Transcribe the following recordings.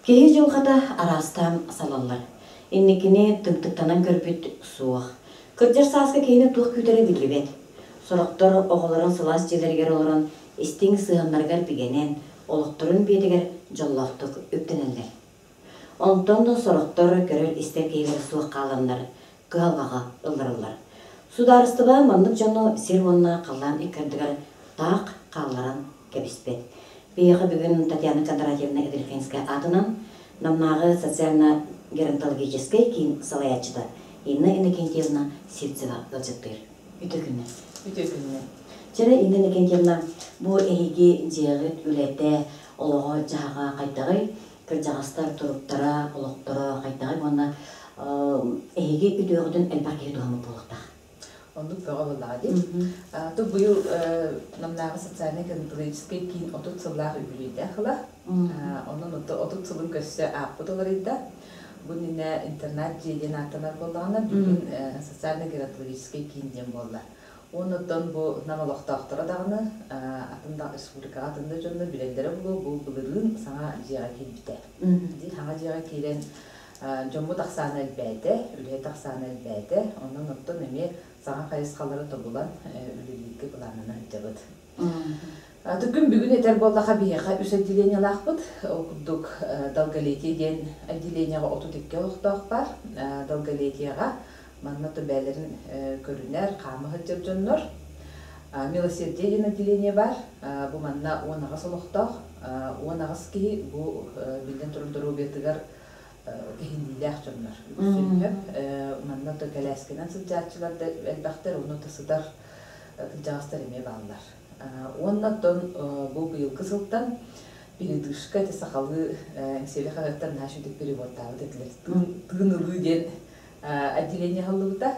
Кеһи жолғата арастам салалар. Инникини тымтыктанан көрбүт суох. Кырдьар сааска кеһини туох күтәре билибет. Сорохтор оголорун сылаас жилергер олорон истиң сыһаннаргар бигенен, олохторун биетигер жоллоқтук үптенеллер. Онтон сорохтор көрөр истер кеһилер суох кааланнар, кыалгаға ылларылар. Сударыстыба маннык жону сирвонна каллан иккердигер таак каалларан кебиспет. Биэха бүгүн Татьяна Кондратьевна Эдельфинская атынан намнагы социально-геронтологической кийин салаячыда Инна Иннокентьевна Сивцева ылжыттыр. Үтөкүнне. Жара Инна Иннокентьевна бу эһиги жыгыт үлете олого жаага кайтагы кыржагастар туруптара олоктора кайтагы бана эһиги үтөөгүдүн элбаки дуамы болукта. Ондук бөгөллади. То быйыл намнагы социально-геронтологический кийин 30 сыллар үбүлүдө хыла. Онун 30 сылын көссө аппытыларыда. Бүгүн интернет жеден аттанар болғаны бүгүн социально-геронтологический кийинден болла. Онуттан бу намалоктоктора дагыны атында республика атында жөнүндө билендере бул былырын саңа жыга келбите. Саңа жыга келен жомбу таксаны элбейде, үле таксаны элбейде. Онун оттон эми саңа кайыскалары тобулан үлеликке буланына жабыт. Түгүн бүгүн этер боллаха бияха үс отделениялахпыт. Окудук долголетиеден отделенияга 32 олуктоок бар. Долголетияга маннаты бәлерин көрүнөр, камы хыттыр жоннор. Милосердие отделение бар. Бу манна 10 олуктоок. 10 ки бу билден турундуруу бетигер кехиндилях жоннор. Үсүнөп маннаты келескенен сылжаатчыларды элбактар уну тысыдар тылжагастар эме баалар. Оннаттон бу быйылкы сылтан передышка те сахалы севе характер нашидик переводтары дедилер. Тыгынылы ден отделение халлыбыта,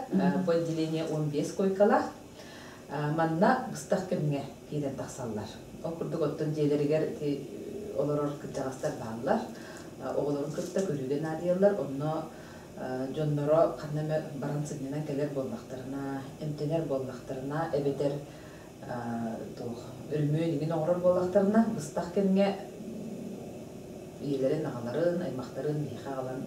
бу отделение 15 койкалах. Манна быстах кемге кирен тахсаллар. Окурдук оттон жээлеригер олорор кытжагастар баалар. Оголорун кытта көрүүгөн адыялар, онно жонноро каннаме барансыгынан келер боллактарына, эмтенер боллактарына, эбетер өрмөө деген оңрор боллактарына быстах кемге иелерин, агаларын, аймактарын, бейха алан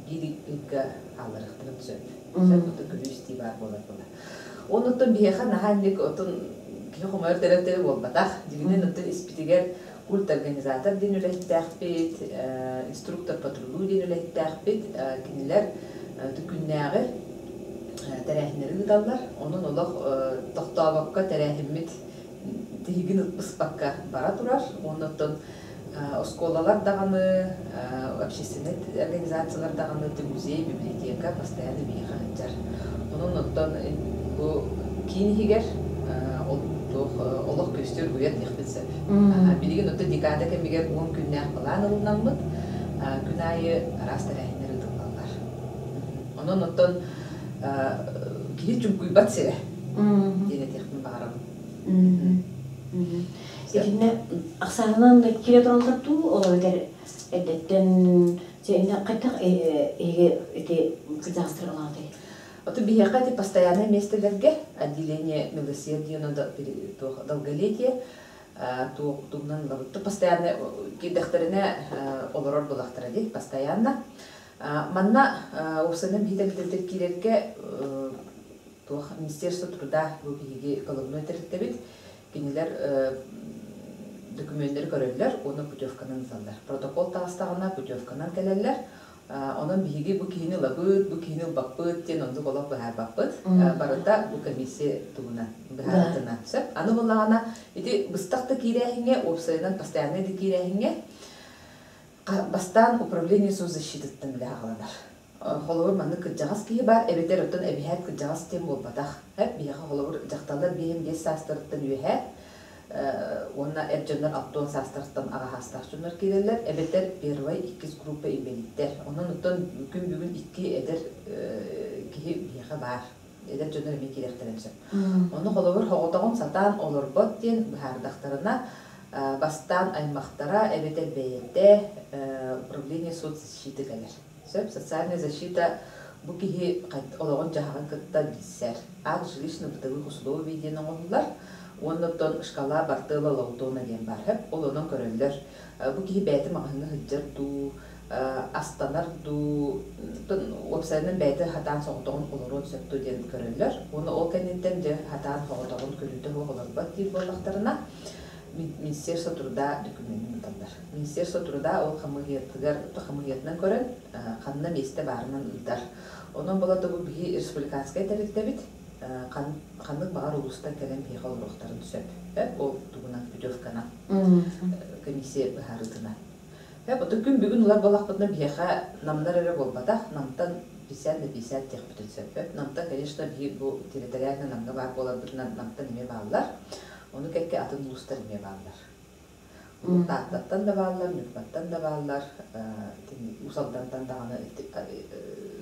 гирикка аларыктырып сөп. Сөп көрүүсти бар болар бола. Онуттан бейха наханник отун кие хомор теректери болбатах. Дигинен оттун испитигер культ организатор ден үлэхтээхпит, инструктор патрулу ден үлэхтээхпит, кинилер түкүннääгы тәрәһинери ыдаллар. Онун олох тохтообакка тәрәһиммит тигин ыспакка бара турар. Онуттан осколалар даганы, общественный организациялар даганы, музей, библиотека постоянно бейханчар. Онун оттан бу кинихигер олох көстөр буят ихтесе. Билеген отто декада кемигер 10 күннәк балан ылынаммыт. Күн айы арас тәрәһинери ыдаллар. Онун оттан киһи чүмкуйбат сире. Дене техник барам. Эдинне аксарынан кире туралар туу, олар эдеттен жена кайтак эти кызастыр алады. Вот бияка постоянное местелерге отделение милосердия долголетие, то тумнан лавутто постоянно кидахтерне олорор булахтаради постоянно. Манна усанем хитабидет кирерге то министерство труда бубиги головной тертебит кинилер документтер көрөллөр, оны путевканан залдар. Протокол тагыстагына путевканан келелер. Onun bihi bu kini labut, bu kini bakput, ten onu kolak bahar bakput. Barada bu komisi tuğuna bahar tına. Sep, anu bunlarına itu bıstakta kirehinge, opsaydan постоянно de kirehinge, bastan управление соцзащитыттан bile ağlanır. Холовur manı kıcağız ki var, ebeter otan ebihet kıcağız tem olmadak. Hep biha holовur jaqtalar bihim des sastırttan ühe. Ona ercanlar apton sastırttan ağa hastahçunlar kireller. Ebeter первый 2 grupa ibelitler. Onun otan bugün iki eder ki biha var. Eder canlar emin kirekterense. Onu holовur hoğutağın satan olur bot den bahardaktarına bastan аймақтара эбетер бейетте управление соцзащиты келер. Социальная защита бу кихи олагон жаһаган кытта билсер. Ак жилищно бытовых условий ден оңоллар. Оннотон шкала бартыла лаутона ден бар хеп, ол онон көрөллөр. Бу кихи бәйті мағыны хыджар ду, астанар ду, опсайнын бәйті хатан соғытығын олырон сөпту ден көрөллөр. Оны ол кәнеттен де хатан соғытығын көрілді оғылар бат дейін болақтарына. Министерство труда документін ұталдар. Министерство труда ол қамығиятынан көрін, қанына месті барынан ұлдар. Оның болады бұл бігі республиканскай тәрікті біт, қанық бағар ұлыстан кәлем пейғал ұрықтарын түсіп. Ол тұғынан Путевкана комиссия бұхарытына. Бұты күн бүгін ұлар болақпытына бейға намдар әрі болбадақ, намтан 50-50 тех бүтін сөп. Намтан, конечно, бұл территориальный намға бар болабытынан намтан неме бағылар. Onu kekke atın uluslar ime bağlar. Tahtattan da bağlar, nükbattan da bağlar, usaldandan da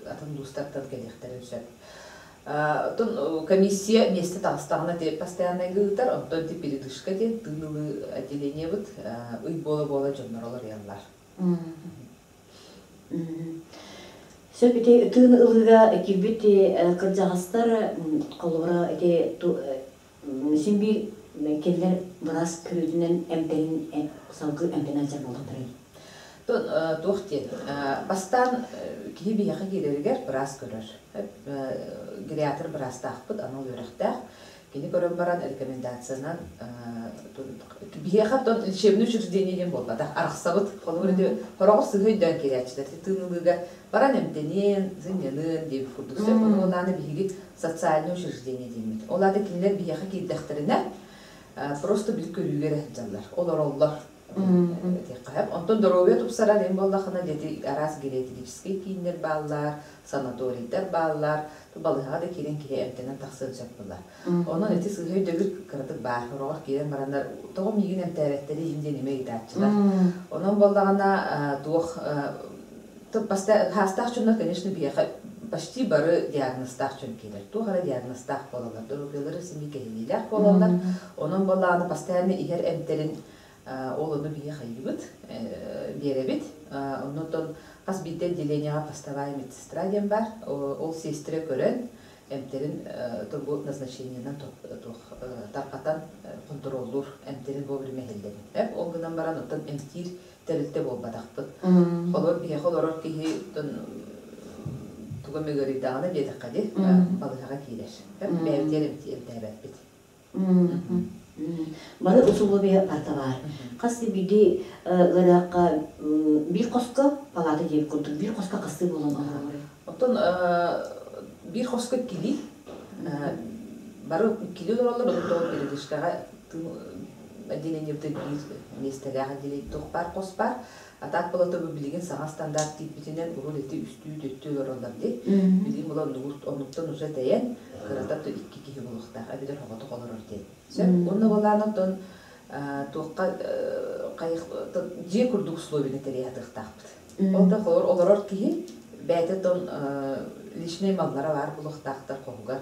atın uluslardan geleceklerin söp. Комиссия место Талстана де постоянно гылтар, он то де передышка де тынылы отделение вот, уй бола жонноролар яллар. Сөп ете тынылыга кирбити кыржагастар колора ете симби келлер біраз күрүүдінен әмпелін салғы әмпен әлжар болғандырай. Тоқтен, бастан кейі бияқы келергер біраз көрір. Гериатр біраз тақпыд, анал өріқтақ. Кені көрім баран рекомендациядан бияқы лечебный учреждениеден болбадақ. Арықсабыд, қолы көреді, қорағыр сығыйдан келячілер. Тынылыға баран әмтенен, зіңненін деп фурдықсы. Оланы бейгі социальный учреждение деймет. Олады кенілер бияқы келдіқтеріне просто бил көрүүгер жаллар. Олар. Онтон дороовия тупсарар эм боллахына дети арас гериатрический кийинер баалар, санаторийтер баалар, балыга да кирен кие эмтенен таксын сөппулар. Онон эти сыгыйдөгүр кырдык баар, орогор кирен барандар тогом мигин эмтәреттери жинде неме итачылар. Онон боллагана туох паста хастах чунна, конечно, бияха почти бары диагностах чун келер. Тугара диагностах болалар, дороогелары сими келилер болалар. Онон боллагана постоянно игер эмтерин олону бия хайбыт, беребит. Оннотон қас битте отделенияға постовая медсестра ден бар. Ол сестре көрен, эмтерин турбу назначениянан тарқатан контроллур, эмтерин вовремя хелден. Ол гынан баран оттан эмтир тәрілтте болбадақпыт. Холор бия холорор кейі тугаме көрейдағына бедіқ қади, балығаға кейлер. Бәвдер эмтәрбәт бит. Бары усулу бе парта бар. Қасты биди ғыраққа бір қосқа палаты деп көрдік. Bir қосқа қасты болын ағыры. Оттон bir қосқа кили. Бары кили дұралар, оттон передішкаға отделениевді бір местеліға отделение тоқ бар, қос бар. Атақ болаты бұл білген саңа стандарт кейпетінен ұрыл еті үсті дұралар де. Білген бұла оныптан ұжа дәйен қыратапты 2 кейі болықтақ. Әбедер хоғаты қолыр өрден. Онны боланықтан тоққа же күрдік условияны тәрияқтықтақпыд. Олда қолыр олар кейі бәйтеттен лишней маллара бар бұлықтақтар қоғығар.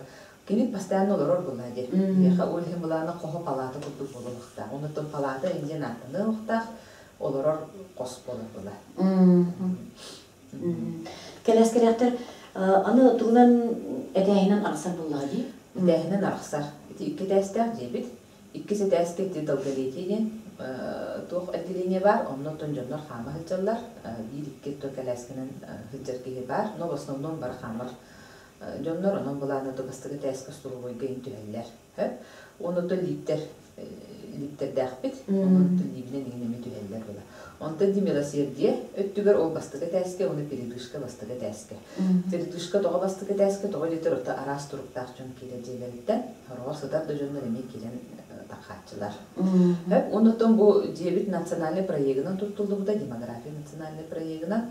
Кенет постоянно олар болады. Еқа өлген боланы қоғы палаты күрдік болықтақ. Оныттан палаты әнден артыны ұқтақ. Олар қос болып бұла. Кәләскеректер, аны тұғынан әдәйінен арқсар болады? Әдәйінен арқсар. Икі тәстер дебіт. Иккісі тәскетті долголетейден тоқ отделение бар. Онны тұнжонлар қамы хыджалар. Bir икке тоқ кәләскенен хыджар бар. Но в основном бар қамыр. Жонлар онын бұланы тұғыстығы тәскі сұлы ойгайын түйәлілер. Оны тұн липтер дәқпет, оның түлдебінен еңеме түйәлілер бола. Онда демелосердие, өттігер ол бастығы тәске, оны передышқа бастығы тәске. Передышқа тоға бастығы тәске, тоға жетер ота арас тұрыптақ жон келер жерлерден, оға сұдар да жонлар еме келен тақатчылар. Онытын бұл дебет национальный проегінен тұттылығыда, демография национальный проегінен,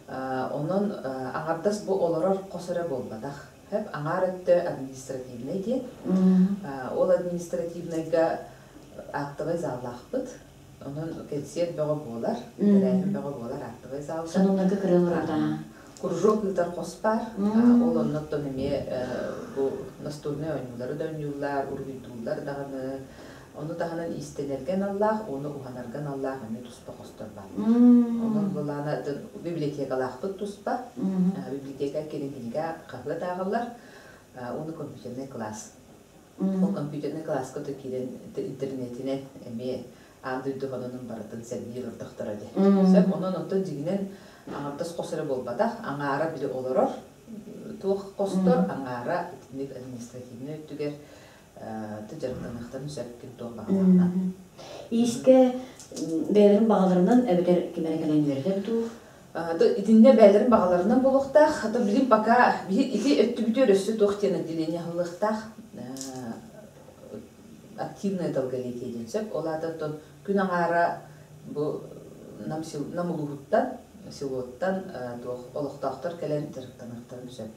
onun аңардас бұл оларар қосыры болбадақ. Аңар өтті административный де. Ол административныйға актовый заллақпыд. Onun келсет бөғі болар, дәрәйін бөғі болар актовый заллақ. Соныңғы кірілер да? Кружок ұлдар қос бар. Ол оннаттан еме настольный ойнулары да ойнулар, урвитулар дағаны. Onu dağının istelergen Allah, onu uhanargan Allah, onu tuspa kosturba. Onun bulana biblioteka laqpıt tuspa, biblioteka keliminiga kahla dağıllar, onu kompüterine klas. Ол компьютерный класска токирен интернетинен эми андырды хононун баратын сәбир ортақтара де. Сөп онон отто дигинен аңардас қосыры болбада, аңара биле олорор, туық қостор, аңара этинник административный өттүгер тыжарықтанықтарын сөпкен туық бағалағынан. Ийіске бәлерін бағаларынан әбетер кемерекелен вердер туық? Итинне бәлерін бағаларынан болуқтақ, білім бака ити өтті бүтер өссі туықтен отделение ғылықтақ активное долголетие денсеп, олады күн аңара намылуғыттан, селоттан олықтақтар кәлен тәріқтанықтарын сөп.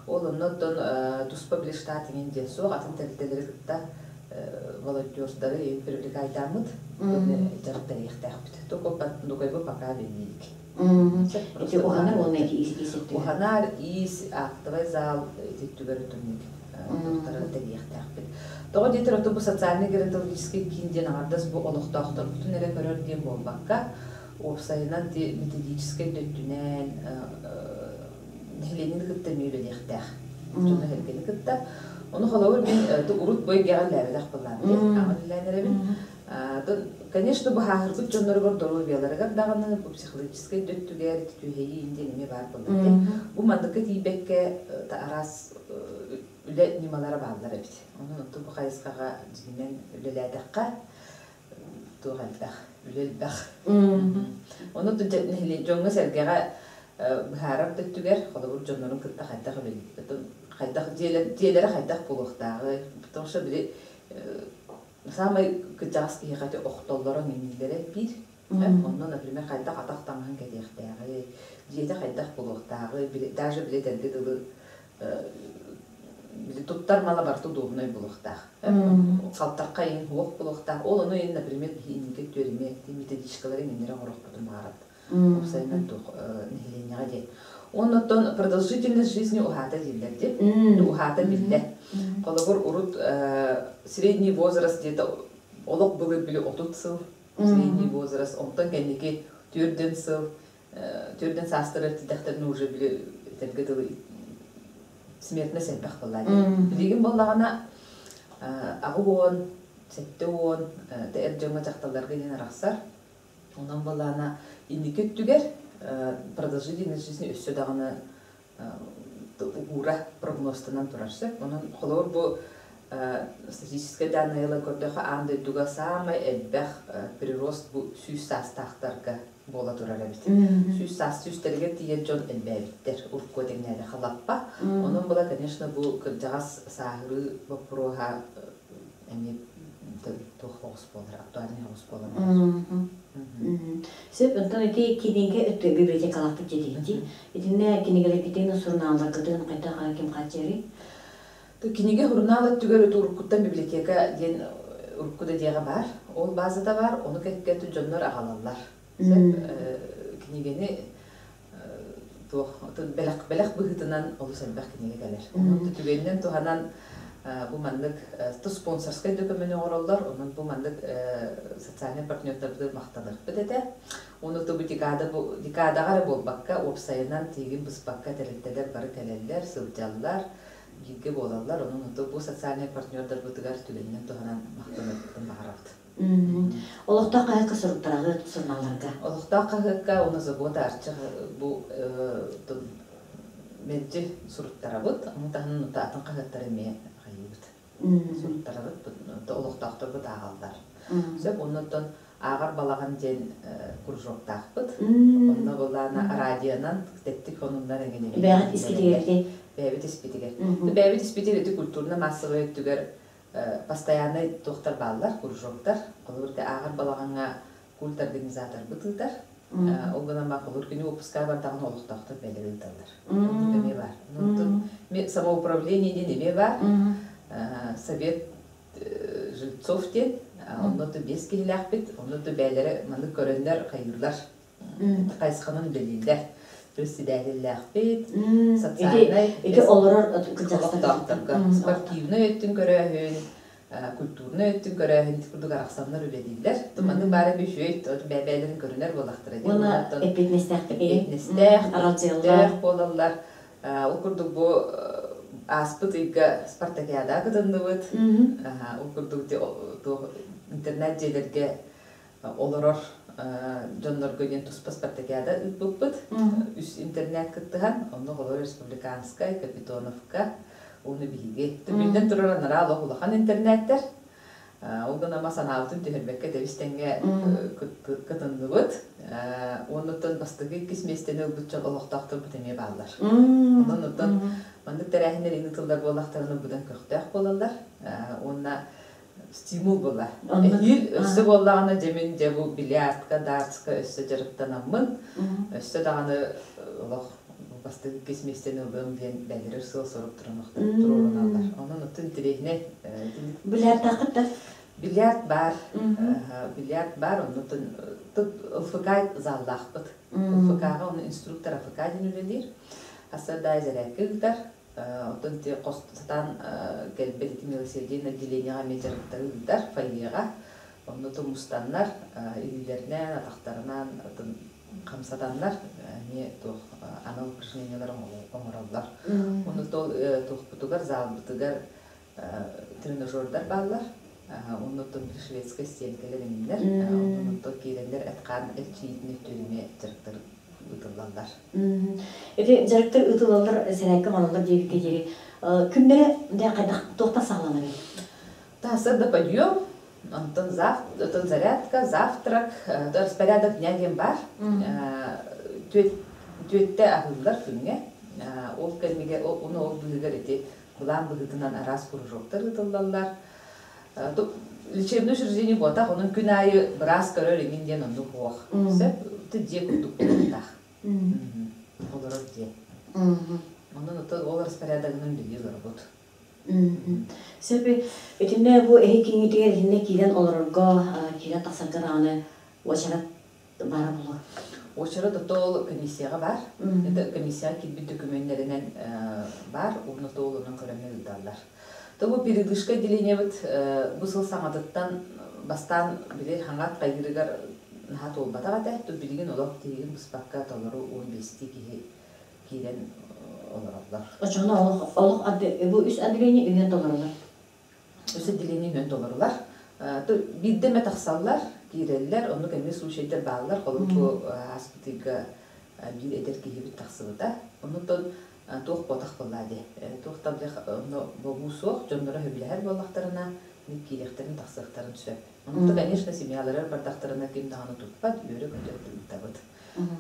Ол ұннаттан Туспа білі штатыңен ден соқ, атын тәріктелері күтті волонтерстары ең бірлік айтамыд, жарықтар еқтақ біті. Тоқойбы пока белмейік. Эти уханар ол нәйті есеттігі? Уханар, ис, актовай зал, теттігері түрмек. Тоқтары тәріқтақ біті. Тоғы детер оты бұл социальный геронтологический кинден ардас бұл олықтақтар бүтін әрі көрер ден болбаққа, опсайынан методический дөттінен нәхленін күтті мейлі дектәқ. Бүтін әргені күтті. Оны қолауыр мен ұрут бой геған ләріләқ болған. Аңылыләнері мен. Конечно, бұл хағырғыт жонлары бар дұру беларығар дағаны бұл психологический дөттігер, түйхейі инденеме бар болған. Бұл мандықы тейбекке арас үлі немалары бағылар әбіт. Оның ұтты бұл қайысқаға дегенмен үліләдіққа туғалдақ, үлілбақ. Оны ұтты жоңғы сәргеға бұхарап дөттігер, қолауыр жонларын күтті қайдақ үлілі. Диелері қайдақ болуқтағы, бұтыңшы білі самай күтжағыз кейқаты оқтолларын емейлері бір. Онын, например, қайдақ атақтанған кәдеқтағы, диеті қайдақ болуқтағы, даже біле дәргі дылы туттар мала барту доғыной болуқтақ. Қалтаққа ең оқ болуқтақ. Ол оны ең, например, енеге төреме, методичкалары енері ғырық бұтын бағарат. Опсайынан нәхеленеға ден. Оннан продолжительность жизни ухата дилер деп, ухата билле. Қолығыр ұрут средний возраст где-то олық бұлы білі 30 сыл, средний возраст, онтан кәнеге 4 сыл, 4 састыры тидақтарын уже білі тәлгіділі смертіне сәлбәқ болады. Білеген болағана ағы оң, сәтті оң, тәр жаңа жақталарға ден арақсар. Онан болағана индеке түгер, продолжительность жизни өссө дағаны ура прогностынан тұрарсы. Онын қолауыр бұл статистический данныйлы көрдіғі аңды дуға самай әлбәқ прирост бұл сүйіс састақтарға бола тұрар әбіті. Сүйіс састүйістерге тиер жон әлбәбіттер ұрқ көтеңнәді қалаппа. Онын бұла, конечно, бұл күрдіғас сағыры бұпыруға әне тоқылғыс болыр, актуальный ғыс болыр. Сөп, онтан өте кеденге өтті библиотекалақтық жетейді. Етіне кенегелер кетейін сұрналар күтігін қайта қара кем қатжері? Кенеге сұрналар түгер өті ұрыққыттан библиотека ден ұрыққыда деға бар. Ол базада бар, оны кәткәті жонлар ағалалар. Кенегені бәләқ бұғытынан олы сәлбәқ кенеге кәлер. Оның түгеннен туғанан bu mandık sponsorskay dökümünü orallar, onun bu mandık sosyal partnerlerde maktadır. Ötede, onu da bu dikadagar bol bakka, opsayınan tegin biz bakka teletteler, barı teleller, sılcalılar, gilge bolallar, onun da bu sosyal partnerler bu tıgar tüleninden tuhanan maktanırdan bağıraktı. Olukta qayıqı sırıqtarağı sırnalarga? Olukta qayıqqa onu zagoda arçıq bu medci sırıqtarabıt, ama tahının utaatın qayıqtары me Сурттарабыт, олықтақтырбыт ағалдар. Сөп, оннан ағар балаған ден күржоқтақпыт. Онна болағына радионан тәттік онындар әңгене. Бәғіт іспетігерде? Бәғіт іспетігер. Бәғіт іспетігерді культурна массовый өттігер постоянный тоқтар балылар, күржоқтар. Қолырды ағар балағанға культ организатор бұтылдар. Олғынан ма қолыр күні опыска бардағын олықтақтыр бәлі ұлталар. Неме бар. Самоуправление неме бар. Совет жильцов ден, онды бес келеләқ бет, онды бәлері маңды көрендер қайырлар, қайсықанын білілдер, өсі дәлеләқ бет, социальный, спортивный өттін көрәхін, культурный өттін көрәхін, күрдік арақсанлар өледілдер. Тұманды бәрі бөші өйт, бәлерін көрінер болақтыр. Оны эпетнестәқ болалар. Ол күрдік бұл аспыт ига спартакиада кытындыбыт. Укурдук интернет желерге олорор жоннор гөнен туспа спартакиада ытбыппыт. Үс интернет кыттыхан, онно олор республиканская, Капитоновка, уны биге. Түбүнден турар нара улахан интернеттер. Олгана масанаутун төһөрбекке дебистенге кытындыбыт. Оннотон бастыгы кисместен ылбытчан олоқтақтыр бұтеме балдар. Оннотон мандык тәрәхінер ені тылдар болақтарыны бұдан көқтәқ болалар. Онна стимул бола. Ехил өссі болағына жемін жабу бильярдка, дартска өссі жарықтанамын. Өссі дағаны олақ бастыгы кисместен ылбым ден бәлірір сыл сорып тұрын алдар. Оннотон тірейіне Бильярд Бильярд бар, оннотон ЛФК заллахпыт. ЛФКга оны инструктор ЛФК ден үлелер. Асырдай зарядка үлдер. Отын те қостатан кәлбет етім велосипеден отделениеға меджарықтары үлдер, фойеға. Оннотон мұстанлар, үйлерінен, атақтарынан, қамсаданлар, анал упражненияларын оңыралдар. Оннотон тоқпытығар, залбытығар тренажердар баллар. Оннотон бір шведская стенкелер еміндер. Оннотон кейлендер әтқан әлчиетіне төліме жарықтар ұтылалдар. Эти жарықтар ұтылалдар сәрәйкі малалар дейік кедері. Күндері қайдақ тоқта сағлана бей? Тасырды подъем, онтон зарядка, завтрак, распорядок дня ден бар. Төтті ағылдар күнге. Ол кәлмеге, оны ол бұлығыр еті бұлан бұғытынан арас құружоқтар ұтылалар. Лечебное учреждение ботах, onun gün ayı biraz görür evinden onu hoğ. Sep tüdye kutuk kutak. Olur diye. Onun da olur распорядогının biliyorlar bot. Sep etinde bu ehikini diye hinne kiren olurga kiren tasargarane vaşarat var bulur. Oçara da tol komisyaya var. Это комиссия килбит документлеринен бар, onu da onun körөмө dallar. Тогу передышка отделение бу сыл саңадыттан бастан билер хаңат кайгырыгар нахат олбатагата ту билген олок тегин буспакка толору 15 кирен олоралар. Ошоно олок бу үс отделение үген толорулар. Үс отделение үген толорулар. Ту биддеме таксаллар, киреллер, onu кеме случайдер баалар, колун бу аспитига бир эдер киһибит таксыбыта. Онутон туох ботах боллади. Туохтан богу суох, жоннора хөбиләһәр боллахтарына, кирехтерин таксыктарын сөп. Онутон, конечно, семьялары бардактарына ким даганы тутпат, үйрө көтөрдү табыт.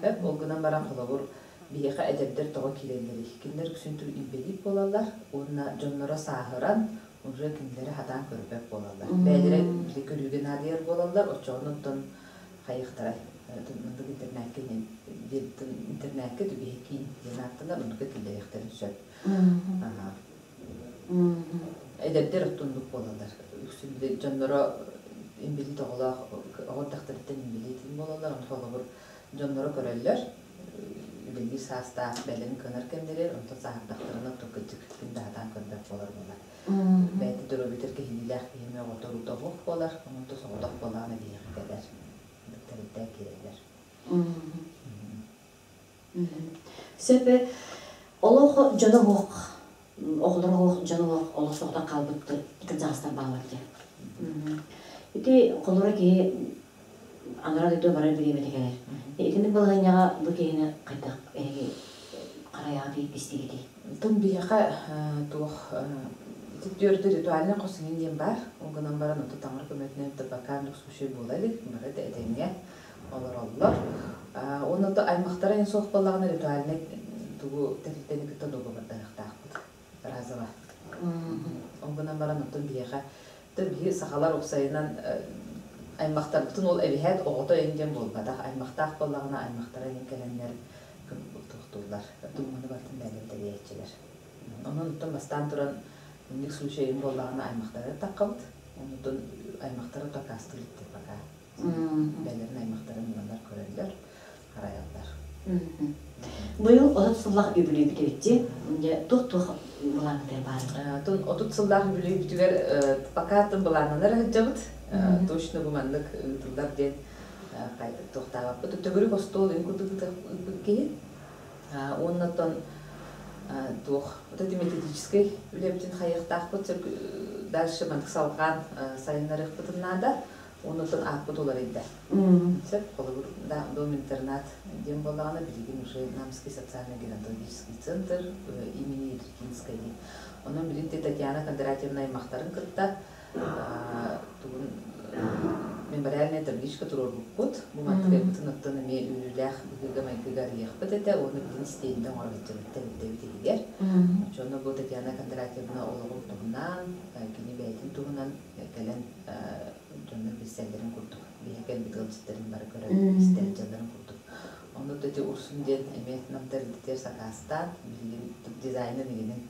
Хеп олгунан баран холобур биеха эдердер тога киреллери. Киндер күсүнтүр имбелип болалар, онна жоннора саахыран, уже киндери хатан көрбөк болалар. Бәдере биле көрүгөн адыер болалар, очоонуттон хайыктарай. интернетке түбейки жанаттылар, онука килдеректерин сөп. Эдердер оттундук болалар. Үксүлде жонноро имбили тогола, оғырдақтарыттен имбилитин болалар, оны холобур жонноро көрөллөр. Үлеги саастаах бәлен көнөр кемдерер, онто саардақтарына токыджык киндахатан көрбөк болар болар. Бәйти дөрөбитер кехилилях кехиме отору тоғук болар, онто соғдоқ болағына бейхикелер. Дәлдә кирәләр. Сөпе олох жана хок, оглар хок жана хок, олох сокта калбытты, икенчастан багларды. Ити колора ки аңара дето бара билебете келер. Итинде болгоняга бу кейине кайта караяга дейт истигити. Тун бияка тух Типтörde ritualini qo'singin dem бар. Ondan baran o'ta tamir көмөтүнөн табакандык суши болайлык. Бара да эдемге олороллор. Оны да аймактар эн соқ баллагына ритуалini тугу тефтени кытта дого бардактакпыт. Разова. Ondan baran o'ta бияга тиби сахалар оксайынан аймактар бүтүн ол эбихет ого энден болбада. Аймактак баллагына аймактар эн келендер көп токтулар. Думаны бартын бәлемде диечилер. Онун да бастан туран Ник случайым болағына аймақтары таққалды. Онытын аймақтары тақастылықты бақа. Бәлерін аймақтарын мұндар көрелер, қараялдар. Бұйыл отут сыллақ үбілі бітебетте, тұқ-тұқ бұлаңдар бар. Отут сыллақ үбілі бітігер бақатын бұлаңынар жабыт. Точно бұмандық тұлдар ден тоқтағап. Төгірі қостол үн күрді кейін. Онытын Дух. Вот эти методической влептин хайхтах дальше мандык салган сайынарых надо. Он утон акпутуларыйда. Сеп колор да дом интернат дем болана билигин уже Намский социально-геронтологический центр имени Иркинской. Onun birinci Татьяна Кондратьевна мақтарын кытта тугун мемориальная табличка турор букут. Бу мантыгай бутын оттаны ме үйрүлях быгыга майкыгар ехпыт эте, оны билин стейнден орвитчен тәбитегер. Чоно бу Татьяна Кондратьевна олығын тугунан, кини бәйтін тугунан кәлен жонны бисселерин курдук. Бейкен битылчеттерин бары көріп бисселерин курдук. Оны төте урсун ден эме намтар дитер сакастан билин дизайнер негенен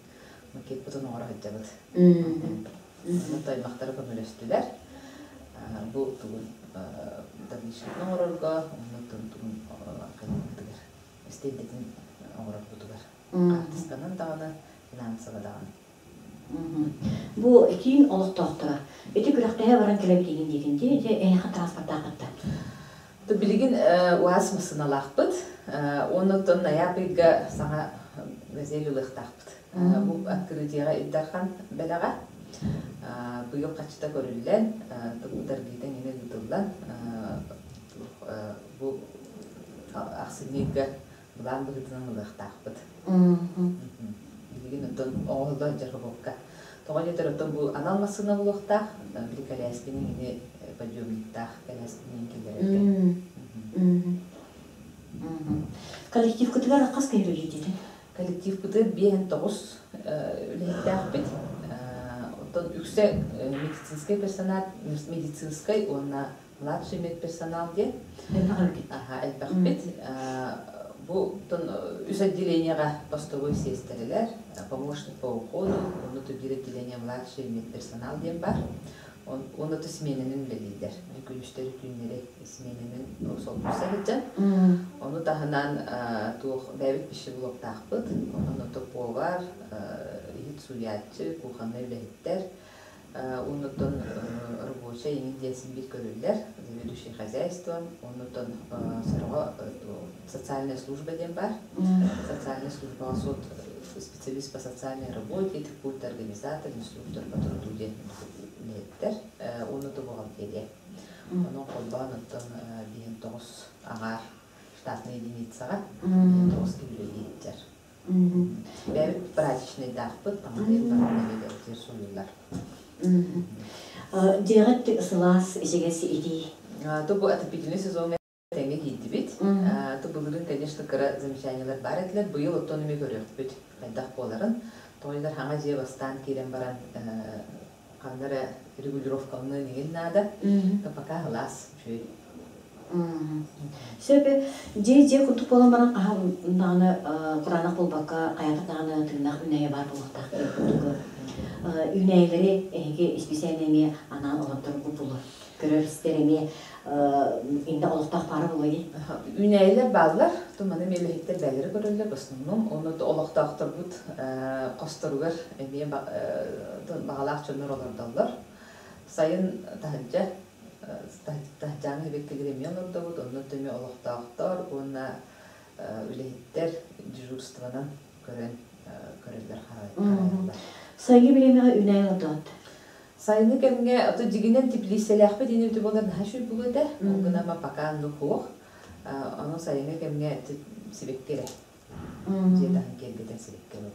макет бутын оңора хыджабыт. Тай мақтары көмөлөстүлер. Бу тугун табличканы оңорорго, оны тугун кайдыгар. Стендетин оңорор бутугар. Артистанын даганы, финансыга даганы. Бу кийин олуктоктора. Эти күрәктәге баран келеп деген дегенде, эйха транспорттакытта. Ту билигин уаз мысыналакпыт. Оны тон ноябрьга саңа газелюлыктакпыт. Бу открытиега иддархан белага. Быйыл качта көрүлгөн, тукударгиден эне гытылдан. Бу аксинеге булан быгытынан ылыктакпыт. Билигин тон оолда жаргобка. Тогон етеротон бу аналмасына булуктак, биликаляскинин эне подъемниктак, каляскинин килерге. Коллектив кытыгар кас кайры жейди. Коллектив кытыр биен тогуз үлеттакпыт. Оттон үксе медицинский персонал, медицинский, онна младший медперсонал де. Элбакпыт. Бу тон үс отделенияга постовой сестерелер, помощник по уходу, онуты бир отделение младший медперсонал дем бар. Онуты смененин белидер. Күнүштөр күннери смененин солмуса кеткен. Onu tahınan tuğ bebek bir şey bulup takpıt. Onu topu var, hiç suyatçı, kuhanı ülehitter. Onu ton рабочая индиясын bir görürler. Заведующий хозяйством. Onu ton sarığa социальная служба дем бар. Социальная служба осот специалист по социальной работе, пульт организатор, инструктор по труду ülehitter. Onu da бухгалтерия. Onun kolban oton bihen toğuz ağar. Штатная единицаға тоғыз келуеттер. Бәрі практичный дақпыт, тамаден барынавелеттер союлар. Дегет сылас ежегесі иди? То бұл отопительный сезон тәңге кейді бет. То бұлырын, конечно, кіра замечаниялар бар әтілер. Бұйыл оттонымен көрек бет қайдақ боларын. Тоғылар хаңа же бастан керен баран қандары регулировкалыны неген нада. Пока ғылас жөй. Сөбе же кутуп болан баран наны Куранак болбакка каятак наны тыгнак үнәйе бар болуктак кутугу. Үнәйлери эге специальными анан олоптор купулу. Көрөрстереме инде олуктак бары болой. Үнәйлер баллар, туманы мелехиттер бәлері көрөлөр басынным. Оны да олуктактар бут костыргар эме багалак чөнөр олордалар. Сайын тахыджа Тахджаны беккелеремен ордабыт, онны төме олықтақтар, онна үлейттер дежурстванан көрелер қарайлар. Сайғы білемеға үнәй ордат? Сайыны кәмге, аты дегенен теплиселяқпы дейін өті болар нәші бұлыды, оңғынама пока анны қоқ, оның сайыны кәмге себек кере. Жетағын келгеден себек кере.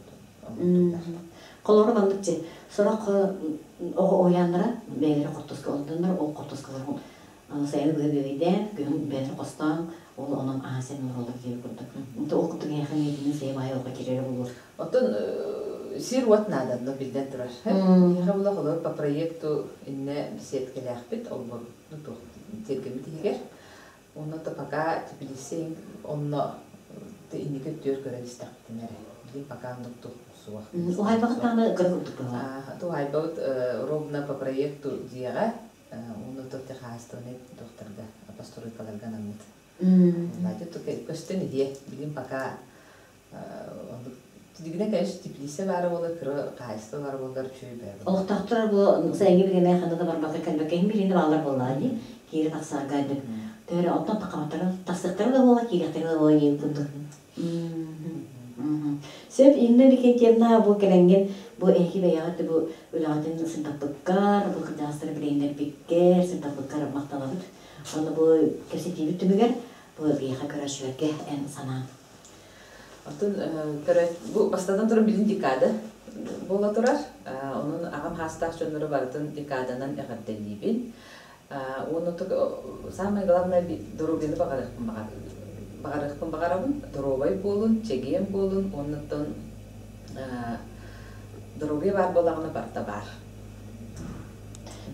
Колору бандык же, сорақ оянлара бәйлері қортысқа олдындар, ол қортысқа олдын сайыны бұғы бөйден, күйін бәйлері қостан, ол оның ағасен ұролы кері көрді. Ол күттің яқын едінің сайы байы оға керері болыр. Отын сир уат надо, но білден тұрар. Еға бұла қолыр по проекту инне беседкелі ақпет, ол бұл тергемі тегер. Оны да пока тепілесең, оны инеге төр көрелістақ бітінері. Пока андықтық. Ухайбағыт тағына көргілдік бұға? Ухайбағыт ровно по проекту диаға, оны тұқты қағыстығыны доқтырға, постройкаларға намыд. Лады көстен ие, білім пока Дигне конечно теплисе бары болар, кайсы бары болар чөй бары. Олықтақтар бұл сайынғы білемей қанда да бар бақы кәлбәкейін білінде балар болады. Кері тақсар қайды. Тәрі оттан тақаматтары, тақсықтары да бола, керектері да бола ең күнді. Сөп инне бикен темна бу келенген бу эки беягаты бу үлагатын сынтапыккар бу кырдастыр билендер биккер сынтапыккар макталабыт. Аны бу кесетиби түмүгер бу бияха көрөшүгө эн сана. Атын бу бастадан туран билин декада бола турар. Onun agam hastaq жөнөрү бардын декаданан ягаттелибин. Оны самое главное дороганы багарыкпын доробай болун, чегем болун, оннотон дороге бар болагына барта бар.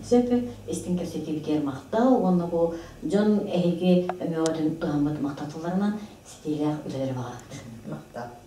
Сөпе истин кесетибитер мактау, оны бу жон эһиги өмөдүн туамыт мактатыларынан стилях үлелер багат. Мактап.